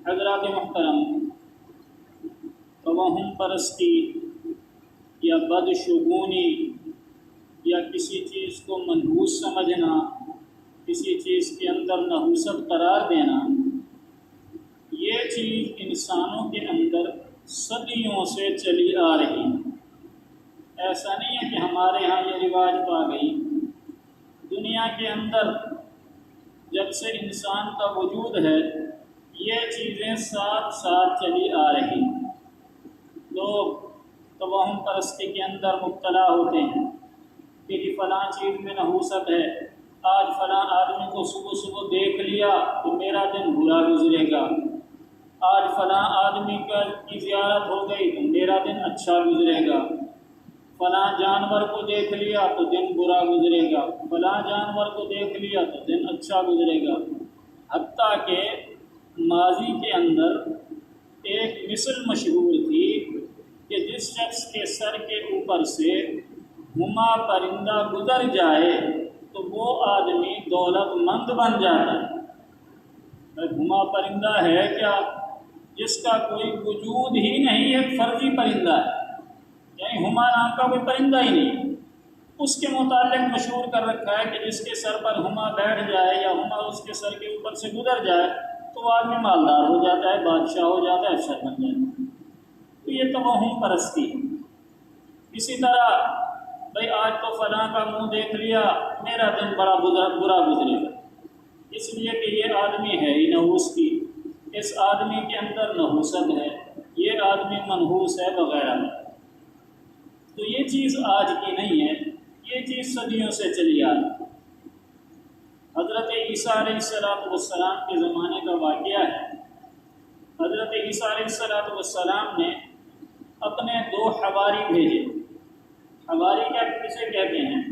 حضرات محترم، توہم پرستی یا بدشگونی یا کسی چیز کو منحوس سمجھنا، کسی چیز کے اندر نحوست قرار دینا، یہ چیز انسانوں کے اندر صدیوں سے چلی آ رہی ہے۔ ایسا نہیں ہے کہ ہمارے ہاں یہ رواج پا گئی، دنیا کے اندر جب سے انسان کا وجود ہے یہ چیزیں ساتھ ساتھ چلی آ رہی ہیں۔ لوگ توہم پرستی کے اندر مبتلا ہوتے ہیں کہ جی فلاں چیز میں نحوست ہے، آج فلاں آدمی کو صبح صبح دیکھ لیا تو میرا دن برا گزرے گا، آج فلاں آدمی کی زیارت ہو گئی تو میرا دن اچھا گزرے گا، فلاں جانور کو دیکھ لیا تو دن برا گزرے گا، فلاں جانور کو دیکھ لیا تو دن اچھا گزرے گا۔ حتیٰ کہ ماضی کے اندر ایک مثل مشہور تھی کہ جس شخص کے سر کے اوپر سے ہما پرندہ گزر جائے تو وہ آدمی دولت مند بن جاتا ہے۔ ہما پرندہ ہے کیا؟ جس کا کوئی وجود ہی نہیں، ایک فرضی پرندہ ہے، یعنی ہما نام کا کوئی پرندہ ہی نہیں، اس کے متعلق مشہور کر رکھا ہے کہ جس کے سر پر ہما بیٹھ جائے یا ہما اس کے سر کے اوپر سے گزر جائے تو وہ آدمی مالدار ہو جاتا ہے، بادشاہ ہو جاتا ہے، افسر بن جاتا ہے۔ تو یہ توہم پرستی ہے۔ اسی طرح بھائی آج تو فلاں کا منہ دیکھ لیا میرا دن بڑا برا گزرے گا، اس لیے کہ یہ آدمی ہے ہی نحوس کی، اس آدمی کے اندر نحوست ہے، یہ آدمی منحوس ہے وغیرہ۔ تو یہ چیز آج کی نہیں ہے، یہ چیز صدیوں سے چلی آ رہی ہے۔ حضرت عیسیٰ علیہ السلام کے زمانے کا واقعہ ہے۔ حضرت عیسیٰ علیہ السلام نے اپنے 2 حواری بھیجے۔ حواری کیا کسے کہتے ہیں؟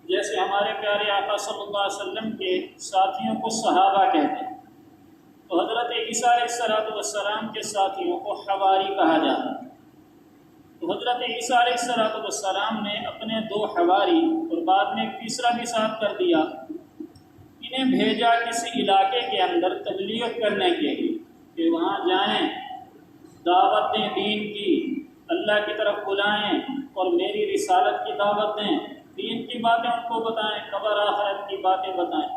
جیسے ہمارے پیارے آقا صلی اللہ علیہ وسلم کے ساتھیوں کو صحابہ کہتے ہیں، تو حضرت عیسیٰ علیہ السلام کے ساتھیوں کو حواری کہا جاتا ہے۔ تو حضرت عیسیٰ علیہ السلام نے اپنے 2 حواری اور بعد میں ایک تیسرا بھی ساتھ کر دیا، انہیں بھیجا کسی علاقے کے اندر تبلیغ کرنے کے لیے کہ وہاں جائیں، دعوت دیں دین کی، اللہ کی طرف بلائیں اور میری رسالت کی دعوت دیں، دین کی باتیں ان کو بتائیں، قبر آخرت کی باتیں بتائیں۔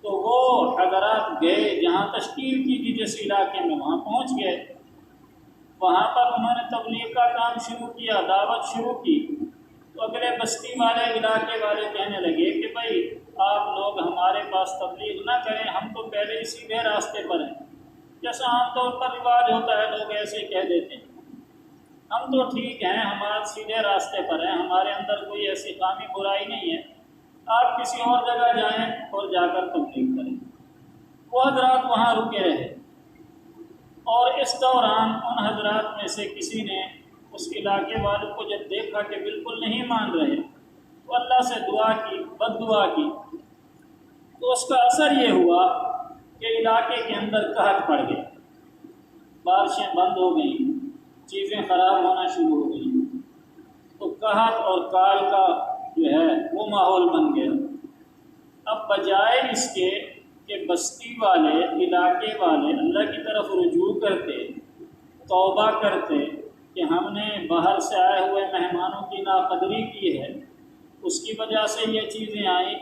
تو وہ حضرات گئے جہاں تشکیل کی تھی جس علاقے میں، وہاں پہنچ گئے، وہاں پر انہوں نے تبلیغ کا کام شروع کیا، دعوت شروع کی۔ تو اگلے بستی والے علاقے والے کہنے لگے کہ بھائی آپ لوگ ہمارے پاس تبلیغ نہ کریں، ہم تو پہلے ہی سیدھے راستے پر ہیں۔ جیسا عام طور پر رواج ہوتا ہے لوگ ایسے ہی کہہ دیتے ہیں، ہم تو ٹھیک ہیں، ہمارے سیدھے راستے پر ہیں، ہمارے اندر کوئی ایسی خامی برائی نہیں ہے، آپ کسی اور جگہ جائیں اور جا کر تبلیغ کریں۔ وہ حضرات وہاں رکے رہے، اور اس دوران ان حضرات میں سے کسی نے اس علاقے والوں کو جب دیکھا کہ بالکل نہیں مان رہے تو اللہ سے دعا کی، بد دعا کی، تو اس کا اثر یہ ہوا کہ علاقے کے اندر قحط پڑ گیا، بارشیں بند ہو گئیں، چیزیں خراب ہونا شروع ہو گئیں، تو قحط اور کال کا جو ہے وہ ماحول بن گیا۔ اب بجائے اس کے کہ بستی والے، علاقے والے اللہ کی طرف رجوع کرتے، توبہ کرتے کہ ہم نے باہر سے آئے ہوئے مہمانوں کی ناقدری کی ہے، اس کی وجہ سے یہ چیزیں آئیں،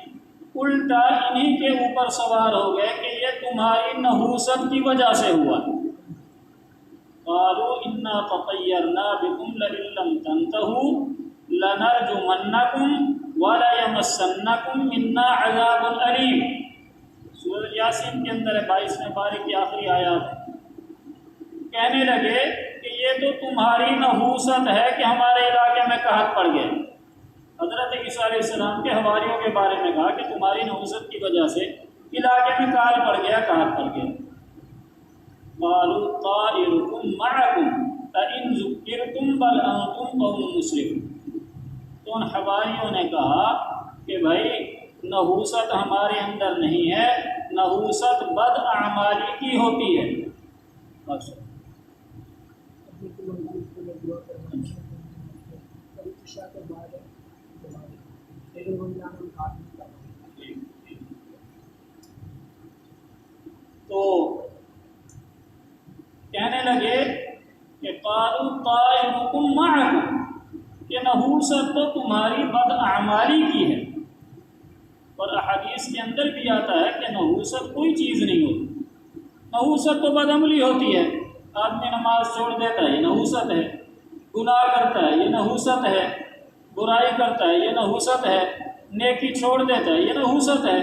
الٹا انہی کے اوپر سوار ہو گئے کہ یہ تمہاری نحوست کی وجہ سے ہوا۔ قالوا انا تطیرنا بکم لئن لم تنتہوا لنرجمنکم وليمسنکم منا عذاب علیم۔ سورۃ یاسین کے اندر 22ویں پارے کی آخری آیات ہے۔ کہنے لگے کہ یہ تو تمہاری نحوست ہے کہ ہمارے علاقے میں قحط پڑ گئے۔ حضرت عیسیٰ علیہ السلام کے حواریوں کے بارے میں کہا کہ تمہاری نحوست کی وجہ سے علاقے میں کال پڑ گیا، قحط پڑ گیا۔ قالوا طائرکم معکم فإن ذکرتم بل انتم قوم مسرفون۔ تو ان حواریوں نے کہا کہ بھائی نحوست ہمارے اندر نہیں ہے، نحوست بد اعمالی کی ہوتی ہے۔ تو نحوست تو تمہاری بدعمالی کی ہے، اور احادیث کے اندر بھی آتا ہے کہ نحوست کوئی چیز نہیں ہوتی، نحوست تو بدعملی ہوتی ہے۔ آدمی نماز چھوڑ دیتا ہے، یہ نحوست ہے، گناہ کرتا ہے، یہ نحوست ہے، برائی کرتا ہے، یہ نحوست ہے، نیکی چھوڑ دیتا ہے، یہ نحوست ہے۔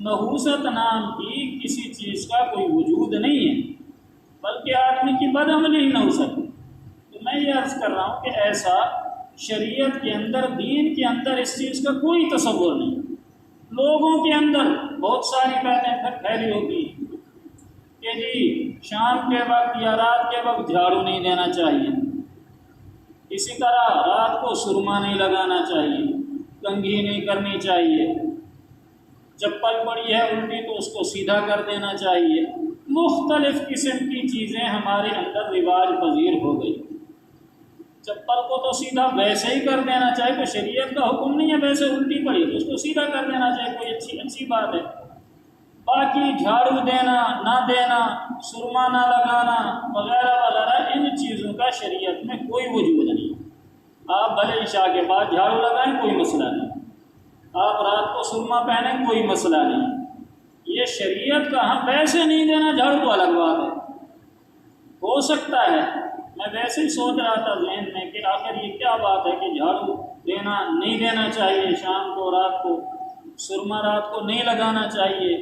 نحوست نام کی کسی چیز کا کوئی وجود نہیں ہے، بلکہ آدمی کی بدعملی ہی نحوست ہے۔ تو میں یہ عرض کر رہا ہوں کہ ایسا شریعت کے اندر، دین کے اندر اس چیز کا کوئی تصور نہیں۔ لوگوں کے اندر بہت ساری باتیں پھیلی ہوتی ہیں کہ جی شام کے وقت یا رات کے وقت جھاڑو نہیں دینا چاہیے، اسی طرح رات کو سرما نہیں لگانا چاہیے، کنگھی نہیں کرنی چاہیے، چپل پڑی ہے الٹی تو اس کو سیدھا کر دینا چاہیے۔ مختلف قسم کی چیزیں ہمارے اندر رواج پذیر ہو گئی۔ چپل کو تو سیدھا ویسے ہی کر دینا چاہیے، کوئی شریعت کا حکم نہیں ہے، ویسے الٹی پڑی تو اس کو سیدھا کر دینا چاہیے، کوئی اچھی بات ہے۔ باقی جھاڑو دینا نہ دینا، سرما نہ لگانا وغیرہ وغیرہ، ان چیزوں کا شریعت میں کوئی وجود نہیں۔ آپ بھلے عشاء کے بعد جھاڑو لگائیں، کوئی مسئلہ نہیں، آپ رات کو سرما پہنیں، کوئی مسئلہ نہیں۔ یہ شریعت کا، ہم ویسے نہیں دینا جھاڑو تو الگ بات ہے۔ ہو سکتا ہے میں ویسے ہی سوچ رہا تھا ذہن میں کہ آخر یہ کیا بات ہے کہ جھاڑو دینا نہیں دینا چاہیے شام کو، رات کو سرما رات کو نہیں لگانا چاہیے،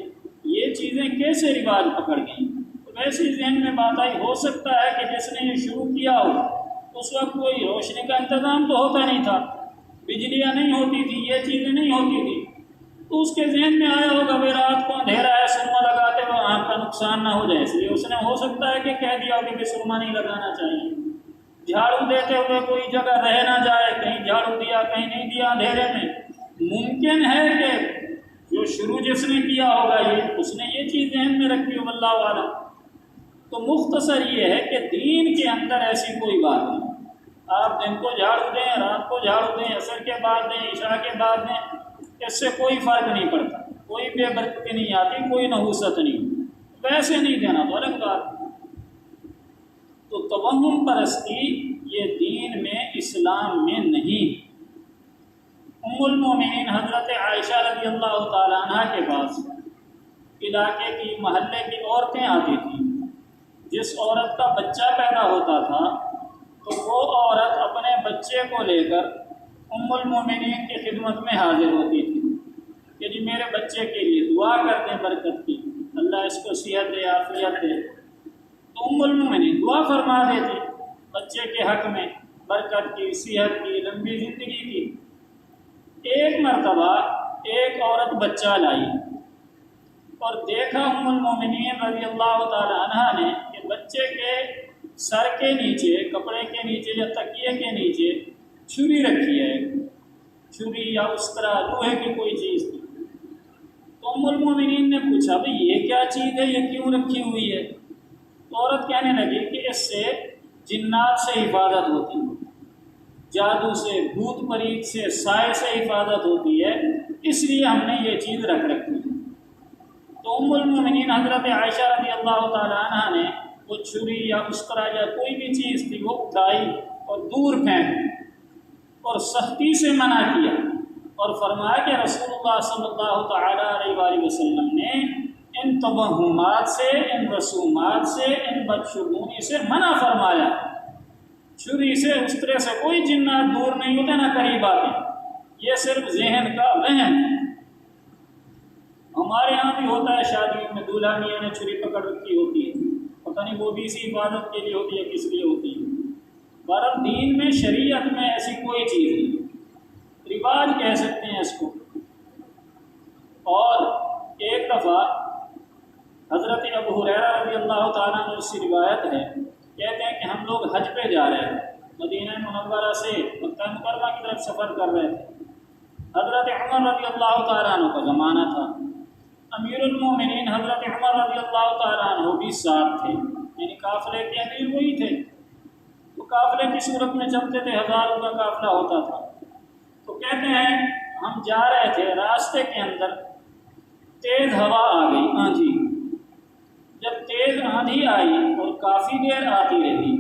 یہ چیزیں کیسے رواج پکڑ گئیں؟ تو ویسے ہی ذہن میں بات آئی، ہو سکتا ہے کہ جس نے یہ شروع کیا ہو اس وقت کوئی روشنی کا انتظام تو ہوتا نہیں تھا، بجلیاں نہیں ہوتی تھی، یہ چیزیں نہیں ہوتی تھی، تو اس کے ذہن میں آیا ہوگا بھائی رات کو اندھیرا ہے، سرما لگاتے ہوئے آنکھ کا نقصان نہ ہو جائے، اس لیے اس نے ہو سکتا ہے کہ کہہ دیا ہوگا کہ سرما نہیں لگانا چاہیے۔ جھاڑو دیتے ہوئے کوئی جگہ رہ نہ جائے، کہیں جھاڑو دیا کہیں نہیں دیا اندھیرے میں، ممکن ہے کہ جو شروع جس نے کیا ہوگا اس نے یہ چیز ذہن میں رکھی ہو، واللہ اعلم۔ تو مختصر یہ ہے کہ دین کے اندر ایسی کوئی بات نہیں۔ آپ دن کو جھاڑو دیں، رات کو جھاڑو دیں، عصر کے بعد دیں، عشاء کے بعد دیں، اس سے کوئی فرق نہیں پڑتا، کوئی بے برکتی نہیں آتی، کوئی نحوست نہیں ہوتی۔ ویسے نہیں دینا تو الگ بات۔ تو توہم پرستی یہ دین میں، اسلام میں نہیں۔ ام المومنین حضرت عائشہ رضی اللہ تعالیٰ عنہ کے پاس علاقے کی، محلے کی عورتیں آتی تھیں۔ جس عورت کا بچہ پیدا ہوتا تھا تو وہ عورت اپنے بچے کو لے کر ام المومنین کی خدمت میں حاضر ہوتی تھی کہ جی میرے بچے کے لیے دعا کر دیں برکت کی، اللہ اس کو صحت دے، عافیت دے۔ تو ام المومنین دعا فرما دیتی بچے کے حق میں، برکت کی، صحت کی، لمبی زندگی کی۔ ایک مرتبہ ایک عورت بچہ لائی اور دیکھا ام المومنین رضی اللہ تعالی عنہ نے کہ بچے کے سر کے نیچے، کپڑے کے نیچے یا تکیے کے نیچے چھری رکھی ہے، چھری یا اس طرح لوہے کی کوئی چیز تھی۔ تو ام المومنین نے پوچھا بھئی یہ کیا چیز ہے، یہ کیوں رکھی ہوئی ہے؟ تو عورت کہنے لگی کہ اس سے جنات سے حفاظت ہوتی ہے، جادو سے، بھوت پریت سے، سائے سے حفاظت ہوتی ہے، اس لیے ہم نے یہ چیز رکھ رکھی ہے۔ تو ام المومنین حضرت عائشہ رضی اللہ تعالیٰ عنہ نے وہ چھری یا اسکرا یا کوئی بھی چیز تھی وہ اٹھائی اور دور پھینک اور سختی سے منع کیا، اور فرمایا کہ رسول اللہ صلی اللہ تعالیٰ علیہ وآلہ وسلم نے ان توہمات سے، ان رسومات سے، ان بدشگونی سے منع فرمایا۔ چھری سے، اسطرے سے کوئی جنات دور نہیں ہوتے، نہ قریب آتے، یہ صرف ذہن کا وہم ہے۔ ہمارے یہاں بھی ہوتا ہے شادیوں میں دولہا میاں نے چھری پکڑ رکھی ہوتی ہے، پتہ نہیں وہ بھی اسی عبادت کے لیے ہوتی ہے، کس لیے ہوتی ہے۔ بہرحال دین میں، شریعت میں ایسی کوئی چیز نہیں، رواج کہہ سکتے ہیں اس کو۔ اور ایک دفعہ حضرت ابو ہریرہ رضی اللہ تعالیٰ عنہ سے روایت ہے، کہتے ہیں کہ ہم لوگ حج پہ جا رہے ہیں، مدینہ منورہ سے مکہ مکرمہ کی طرف سفر کر رہے تھے۔ حضرت عمر رضی اللہ تعالیٰ عنہ کا زمانہ تھا، امیر المومنین حضرت عمر رضی اللہ تعالیٰ عنہ بھی ساتھ تھے، یعنی قافلے کے امیر وہی تھے۔ تو قافلے کی صورت میں چلتے تھے، ہزاروں کا قافلہ ہوتا تھا۔ تو کہتے ہیں ہم جا رہے تھے، راستے کے اندر تیز ہوا آ گئی، آندھی۔ جب تیز آندھی آئی اور کافی دیر آتی رہی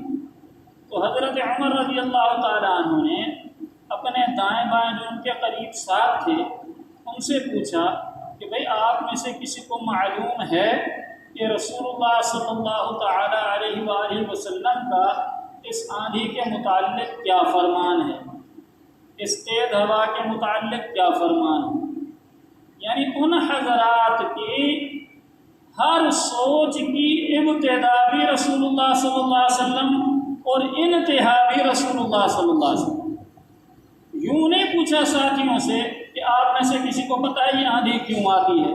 تو حضرت عمر رضی اللہ تعالیٰ عنہ نے اپنے دائیں بائیں جو ان کے قریب ساتھ تھے ان سے پوچھا کہ بھئی آپ میں سے کسی کو معلوم ہے کہ رسول اللہ صلی اللہ تعالیٰ علیہ وآلہ وسلم کا اس آندھی کے متعلق کیا فرمان ہے، اس تیز ہوا کے متعلق کیا فرمان ہے؟ یعنی ان حضرات کی ہر سوچ کی ابتدا بھی رسول اللہ صلی اللہ علیہ وسلم اور انتہا بھی رسول اللہ صلی اللہ علیہ وسلم۔ یوں نہیں پوچھا ساتھیوں سے کہ آپ میں سے کسی کو پتہ ہے یہ آندھی کیوں آتی ہے،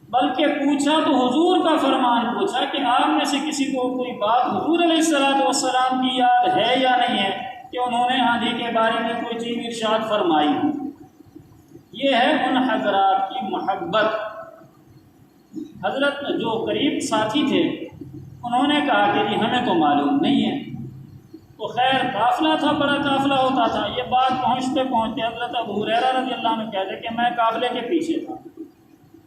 بلکہ پوچھا تو حضور کا فرمان پوچھا کہ آپ میں سے کسی کو کوئی بات حضور علیہ السلام کی یاد ہے یا نہیں ہے کہ انہوں نے آندھی کے بارے میں کوئی چیز ارشاد فرمائی۔ یہ ہے ان حضرات کی محبت۔ حضرت جو قریب ساتھی تھے انہوں نے کہا کہ جی ہمیں تو معلوم نہیں ہے۔ تو خیر قافلہ تھا، بڑا قافلہ ہوتا تھا، یہ بات پہنچتے پہنچتے حضرت ابو ہریرہ رضی اللہ عنہ کہتے کہ میں قافلے کے پیچھے تھا،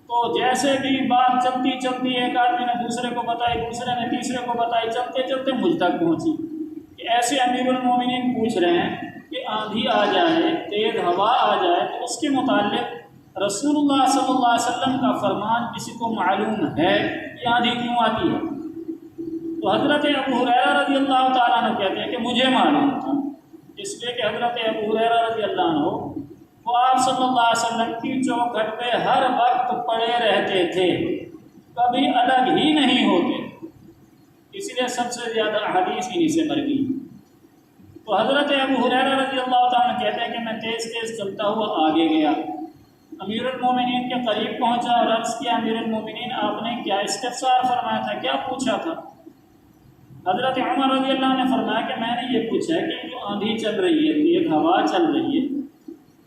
تو جیسے بھی بات چلتی چلتی ایک آدمی نے دوسرے کو بتائی، دوسرے نے تیسرے کو بتائی، چلتے چلتے مجھ تک پہنچی کہ ایسے امیر المومنین پوچھ رہے ہیں کہ آندھی آ جائے، تیز ہوا آ جائے تو اس کے متعلق رسول اللہ صلی اللہ علیہ وسلم کا فرمان کسی کو معلوم ہے کہ آندھی کیوں آتی ہے؟ تو حضرت ابو ہریرہ رضی اللہ تعالیٰ عنہ کہتے ہیں کہ مجھے معلوم تھا، اس لیے کہ حضرت ابو ہریرہ رضی اللہ عنہ وہ آپ صلی اللہ علیہ وسلم کی چوکھٹ پہ ہر وقت پڑے رہتے تھے، کبھی الگ ہی نہیں ہوتے، اس لیے سب سے زیادہ حدیث انہی سے مر گئی۔ تو حضرت ابو ہریرہ رضی اللہ تعالیٰ عنہ کہتے ہیں کہ میں تیز تیز چلتا ہوا آگے گیا، امیر المومنین کے قریب پہنچا اور عرض کیا امیر المومنین آپ نے کیا استفسار فرمایا تھا، کیا پوچھا تھا؟ حضرت عمر رضی اللہ عنہ نے فرمایا کہ میں نے یہ پوچھا ہے کہ جو آندھی چل رہی ہے، تیز ہوا چل رہی ہے،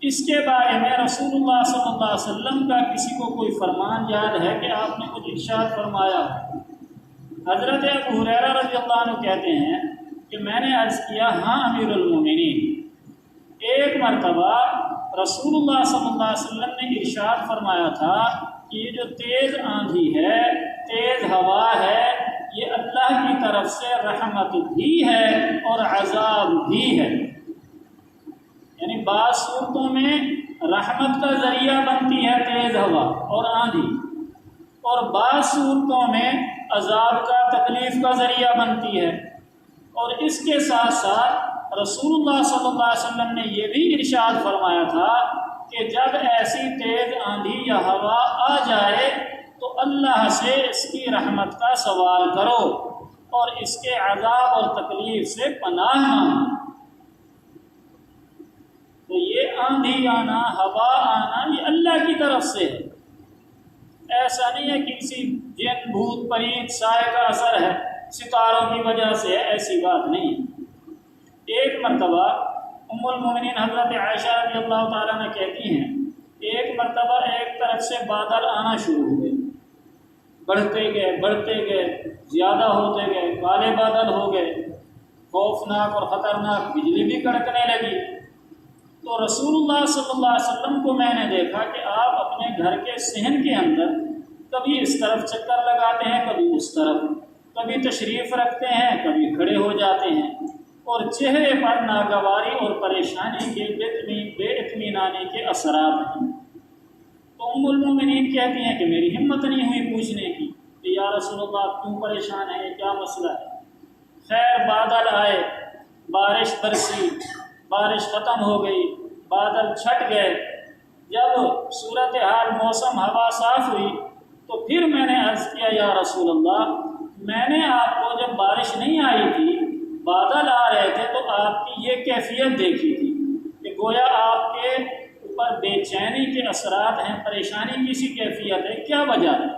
اس کے بارے میں رسول اللہ صلی اللہ علیہ وسلم کا کسی کو کوئی فرمان یاد ہے کہ آپ نے کچھ ارشاد فرمایا؟ حضرت ابو ہریرہ رضی اللہ عنہ کہتے ہیں کہ میں نے عرض کیا ہاں امیر المومنین، ایک مرتبہ رسول اللہ صلی اللہ علیہ وسلم نے ارشاد فرمایا تھا کہ یہ جو تیز آندھی ہے، تیز ہوا ہے، یہ اللہ کی طرف سے رحمت بھی ہے اور عذاب بھی ہے۔ یعنی بعض صورتوں میں رحمت کا ذریعہ بنتی ہے تیز ہوا اور آندھی، اور بعض صورتوں میں عذاب کا، تکلیف کا ذریعہ بنتی ہے۔ اور اس کے ساتھ ساتھ رسول اللہ صلی اللہ علیہ وسلم نے یہ بھی ارشاد فرمایا تھا کہ جب ایسی تیز آندھی یا ہوا آ جائے تو اللہ سے اس کی رحمت کا سوال کرو اور اس کے عذاب اور تکلیف سے پناہ مانگو۔ تو یہ آندھی آنا، ہوا آنا، یہ اللہ کی طرف سے ہے، ایسا نہیں ہے کہ کسی جن بھوت پریت سائے کا اثر ہے، ستاروں کی وجہ سے ہے، ایسی بات نہیں ہے۔ ایک مرتبہ ام المومنین حضرت عائشہ رضی اللہ تعالیٰ نے کہتی ہیں ایک مرتبہ ایک طرف سے بادل آنا شروع ہوئے، بڑھتے گئے، زیادہ ہوتے گئے، کالے بادل ہو گئے، خوفناک اور خطرناک بجلی بھی کڑکنے لگی۔ تو رسول اللہ صلی اللہ علیہ وسلم کو میں نے دیکھا کہ آپ اپنے گھر کے صحن کے اندر کبھی اس طرف چکر لگاتے ہیں، کبھی اس طرف، کبھی تشریف رکھتے ہیں، کبھی کھڑے ہو جاتے ہیں، اور چہرے پر ناگواری اور پریشانی کے بے اطمینانی کے اثرات ہیں۔ تو ام المومنین کہتی ہیں کہ میری ہمت نہیں ہوئی پوچھنے کی کہ یا رسول اللہ کیوں پریشان ہے، کیا مسئلہ ہے؟ خیر بادل آئے، بارش برسی، بارش ختم ہو گئی، بادل چھٹ گئے۔ جب صورتحال موسم ہوا صاف ہوئی تو پھر میں نے عرض کیا یا رسول اللہ میں نے آپ کو جب بارش نہیں آئی تھی، بادل آ رہے تھے تو آپ کی یہ کیفیت دیکھی تھی کہ گویا آپ کے اوپر بے چینی کے اثرات ہیں، پریشانی کی سی کیفیت ہے، کیا وجہ ہے؟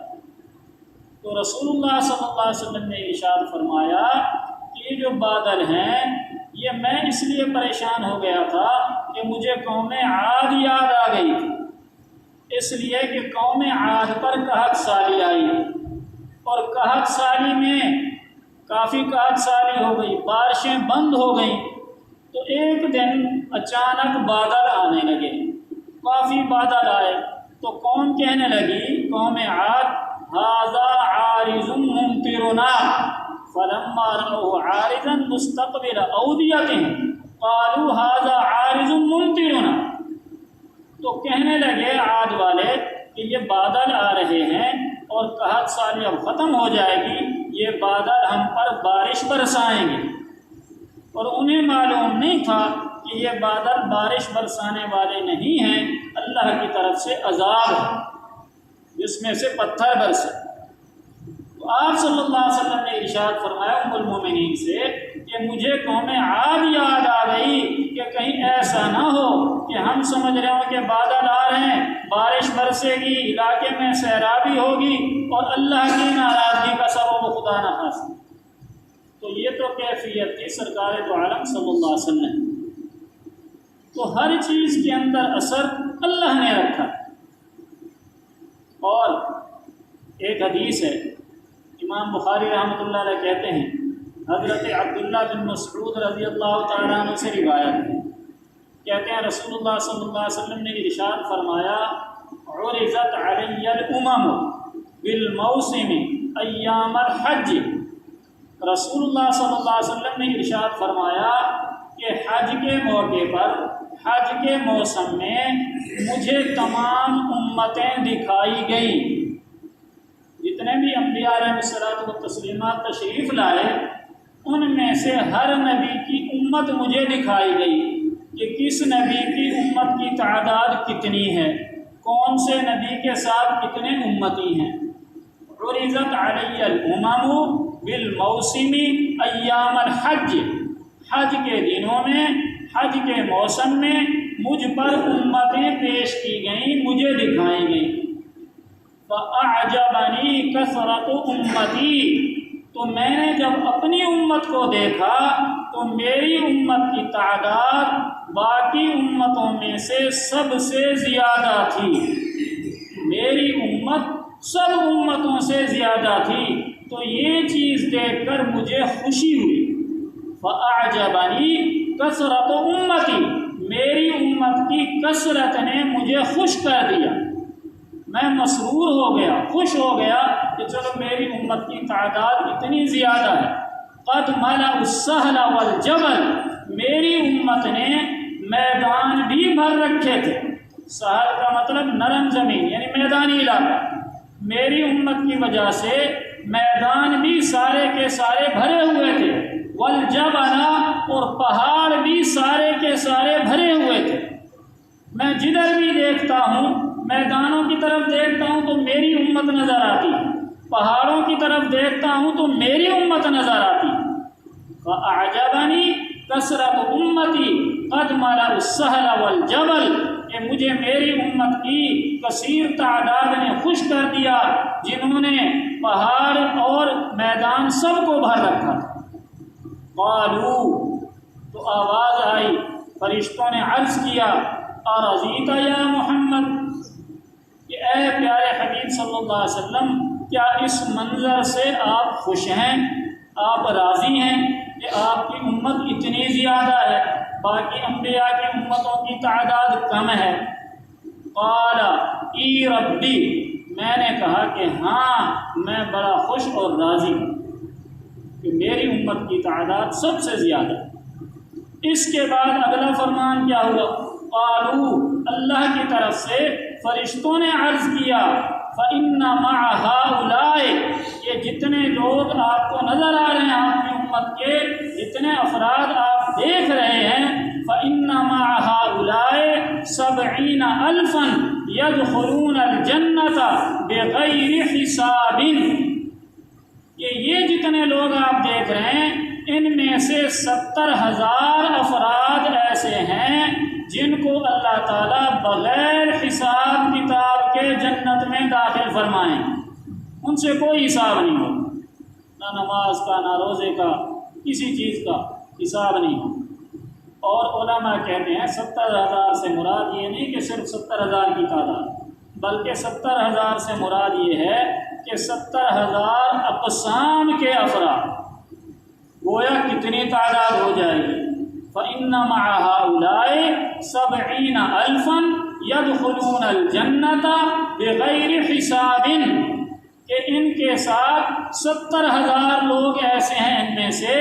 تو رسول اللہ صلی اللہ علیہ وسلم نے ارشاد فرمایا کہ یہ جو بادل ہیں یہ میں اس لیے پریشان ہو گیا تھا کہ مجھے قوم عاد یاد آ گئی تھی، اس لیے کہ قوم عاد پر قحط سالی آئی اور قحط سالی میں کافی قحط سالی ہو گئی، بارشیں بند ہو گئیں۔ تو ایک دن اچانک بادل آنے لگے، کافی بادل آئے تو قوم کہنے لگی، قوم عاد ھذا عارض ممطرنا فلما رأوا عارضا مستقبل اودیتهم قالوا هذا عارض ممطرنا، تو کہنے لگے عاد والے کہ یہ بادل آ رہے ہیں اور قحط سالی اب ختم ہو جائے گی، یہ بادل ہم پر بارش برسائیں گے۔ اور انہیں معلوم نہیں تھا کہ یہ بادل بارش برسانے والے نہیں ہیں، اللہ کی طرف سے عذاب ہے جس میں سے پتھر برسے۔ تو آپ صلی اللہ علیہ وسلم نے ارشاد فرمایا ام المومنین سے کہ مجھے قوم عاد یاد آ گئی کہ کہیں ایسا نہ ہو کہ ہم سمجھ رہے ہوں کہ بادل آ رہے ہیں، بارش برسے گی، علاقے میں سیرابی ہوگی اور اللہ کی ناراضگی کا سبب خدا نہ خاصا۔ تو یہ تو کیفیت تھی سرکار دو عالم صلی اللہ علیہ وسلم۔ تو ہر چیز کے اندر اثر اللہ نے رکھا۔ اور ایک حدیث ہے، امام بخاری رحمۃ اللہ علیہ کہتے ہیں، حضرت عبداللہ بن مسعود رضی اللہ تعالیٰ عنہ سے روایت ہے، کہتے ہیں رسول اللہ صلی اللہ علیہ وسلم نے ارشاد فرمایا عرضت علی الامم بالموسم ایام الحج۔ رسول اللہ صلی اللہ علیہ وسلم نے ارشاد فرمایا کہ حج کے موقع پر، حج کے موسم میں مجھے تمام امتیں دکھائی گئیں۔ جتنے بھی انبیاء علیہ الصلوۃ والتسلیمات تشریف لائے ان میں سے ہر نبی کی امت مجھے دکھائی گئی کہ کس نبی کی امت کی تعداد کتنی ہے، کون سے نبی کے ساتھ کتنے امتی ہیں۔ عرضت علی الامم بالموسم ایام الحج، حج کے دنوں میں، حج کے موسم میں مجھ پر امتیں پیش کی گئیں، مجھے دکھائی گئیں۔ فَأَعْجَبَنِي كَثْرَةُ أُمَّتِي، تو میں نے جب اپنی امت کو دیکھا تو میری امت کی تعداد باقی امتوں میں سے سب سے زیادہ تھی، میری امت سب امتوں سے زیادہ تھی۔ تو یہ چیز دیکھ کر مجھے خوشی ہوئی۔ فَأَعْجَبَنِي كَثْرَةُ أُمَّتِي، میری امت کی کثرت نے مجھے خوش کر دیا، میں مسرور ہو گیا، خوش ہو گیا کہ چلو میری امت کی تعداد اتنی زیادہ ہے۔ قد ملأ السہل والجبل، میری امت نے میدان بھی بھر رکھے تھے۔ سہل کا مطلب نرم زمین یعنی میدانی علاقہ، میری امت کی وجہ سے میدان بھی سارے کے سارے بھرے ہوئے تھے، والجبل، اور پہاڑ بھی سارے کے سارے بھرے ہوئے تھے۔ میں جدھر بھی دیکھتا ہوں، میدانوں کی طرف دیکھتا ہوں تو میری امت نظر آتی، پہاڑوں کی طرف دیکھتا ہوں تو میری امت نظر آتی۔ فَأَعْجَبَنِي كَثْرَةُ أُمَّتِي قَدْ مَلَأُ السَّهْلَ وَالْجَبَلَ، کہ مجھے میری امت کی کثیر تعداد نے خوش کر دیا جنہوں نے پہاڑ اور میدان سب کو بھر رکھا تھا۔ قالوا، تو آواز آئی، فرشتوں نے عرض کیا، ارضیت یا محمد، کہ اے پیارے حبیب صلی اللہ علیہ وسلم، کیا اس منظر سے آپ خوش ہیں، آپ راضی ہیں کہ آپ کی امت اتنی زیادہ ہے، باقی انبیاء کی امتوں کی تعداد کم ہے؟ قال ای ربی، میں نے کہا کہ ہاں میں بڑا خوش اور راضی ہوں کہ میری امت کی تعداد سب سے زیادہ ہے۔ اس کے بعد اگلا فرمان کیا ہوا؟ قالوا، اللہ کی طرف سے فرشتوں نے عرض کیا، فَإِنَّ مَعَ هَؤُلَاءِ، یہ جتنے لوگ آپ کو نظر آ رہے ہیں، آپ کی امت کے جتنے افراد آپ دیکھ رہے ہیں، فَإِنَّ مَعَ هَؤُلَاءِ 70,000 يَدْخُلُونَ الْجَنَّةَ بِغَيْرِ حِسَابٍ، کہ یہ جتنے لوگ آپ دیکھ رہے ہیں ان میں سے 70,000 افراد ایسے ہیں جن کو اللہ تعالیٰ بغیر حساب کتاب کے جنت میں داخل فرمائیں، ان سے کوئی حساب نہیں ہو، نہ نماز کا، نہ روزے کا، کسی چیز کا حساب نہیں ہو۔ اور علماء کہتے ہیں 70,000 سے مراد یہ نہیں کہ صرف 70,000 کی تعداد، بلکہ 70,000 سے مراد یہ ہے کہ 70,000 اقسام کے افراد، گویا کتنی تعداد ہو جائے گی؟ فَإِنَّ مَعَ هَؤُلَاءِ 70,000 يَدْخُلُونَ الْجَنَّةَ بِغَيْرِ حِسَابٍ، کہ ان کے ساتھ 70,000 لوگ ایسے ہیں ان میں سے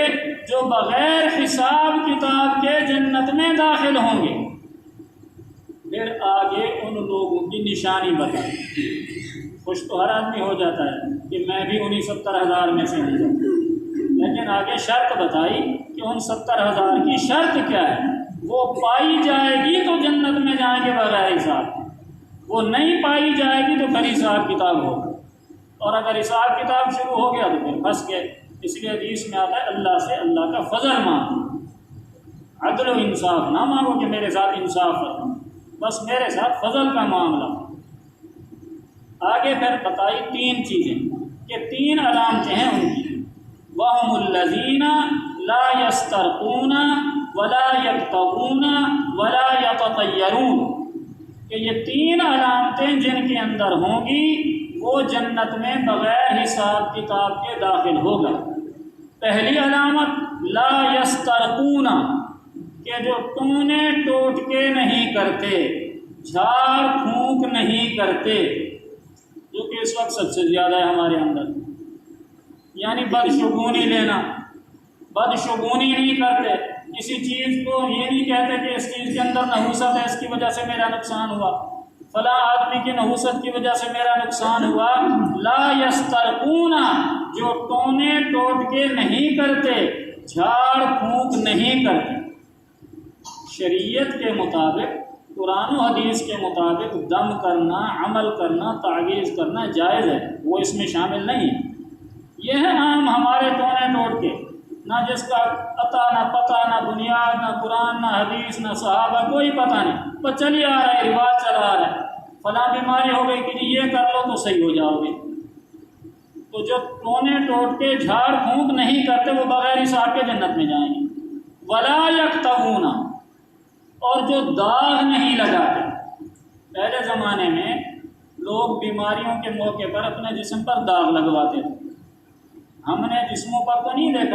جو بغیر حساب کتاب کے جنت میں داخل ہوں گے۔ پھر آگے ان لوگوں کی نشانی بتائی۔ خوش تو ہر آدمی ہو جاتا ہے کہ میں بھی انہی 70,000 میں سے ہوں، لیکن آگے شرط بتائی کہ ان 70,000 کی شرط کیا ہے، وہ پائی جائے گی تو جنت میں جائیں گے بغیر حساب، وہ نہیں پائی جائے گی تو پھر حساب کتاب ہوگا، اور اگر حساب کتاب شروع ہو گیا تو پھر پھنس گئے۔ اس لیے حدیث میں آتا ہے اللہ سے اللہ کا فضل مانگو، عدل و انصاف نہ مانگو کہ میرے ساتھ انصاف کرو، بس میرے ساتھ فضل کا معاملہ۔ آگے پھر بتائی 3 چیزیں کہ 3 علامتیں ہیں ان کی، وَهُمُ الَّذِينَ لَا يَسْتَرْقُونَ وَلَا يَبْتَغُونَ وَلَا يَتَطَيَّرُونَ، کہ یہ 3 علامتیں جن کے اندر ہوں گی وہ جنت میں بغیر حساب کتاب کے داخل ہوگا۔ پہلی علامت لا یسترقون، کہ جو ٹونے ٹوٹکے نہیں کرتے، جھاڑ پھونک نہیں کرتے، جو کہ اس وقت سب سے زیادہ ہے ہمارے اندر، یعنی بدشگونی لینا، بدشگونی نہیں کرتے، کسی چیز کو یہ نہیں کہتے کہ اس چیز کے اندر نحوست ہے اس کی وجہ سے میرا نقصان ہوا، فلاں آدمی کی نحوست کی وجہ سے میرا نقصان ہوا۔ لا یسترقون، جو ٹونے ٹوٹکے نہیں کرتے، جھاڑ پھونک نہیں کرتے، شریعت کے مطابق، قرآن و حدیث کے مطابق دم کرنا، عمل کرنا، تعویذ کرنا جائز ہے، وہ اس میں شامل نہیں ہے۔ یہ ہے عام ہمارے ٹونے ٹوٹ کے، نہ جس کا پتہ نہ پتہ، نہ بنیاد، نہ قرآن، نہ حدیث، نہ صحابہ، کوئی پتہ نہیں، بس چلی آ رہا ہے، رواج چلا آ رہا ہے، فلاں بیماری ہو گئی کہ یہ کر لو تو صحیح ہو جاؤ گے۔ تو جو ٹونے ٹوٹ کے جھاڑ پھونک نہیں کرتے وہ بغیر حساب کے جنت میں جائیں گے۔ ولا یکتوون، اور جو داغ نہیں لگاتے۔ پہلے زمانے میں لوگ بیماریوں کے موقع پر اپنے جسم پر داغ لگواتے تھے، ہم نے جسموں پر تو نہیں دیکھا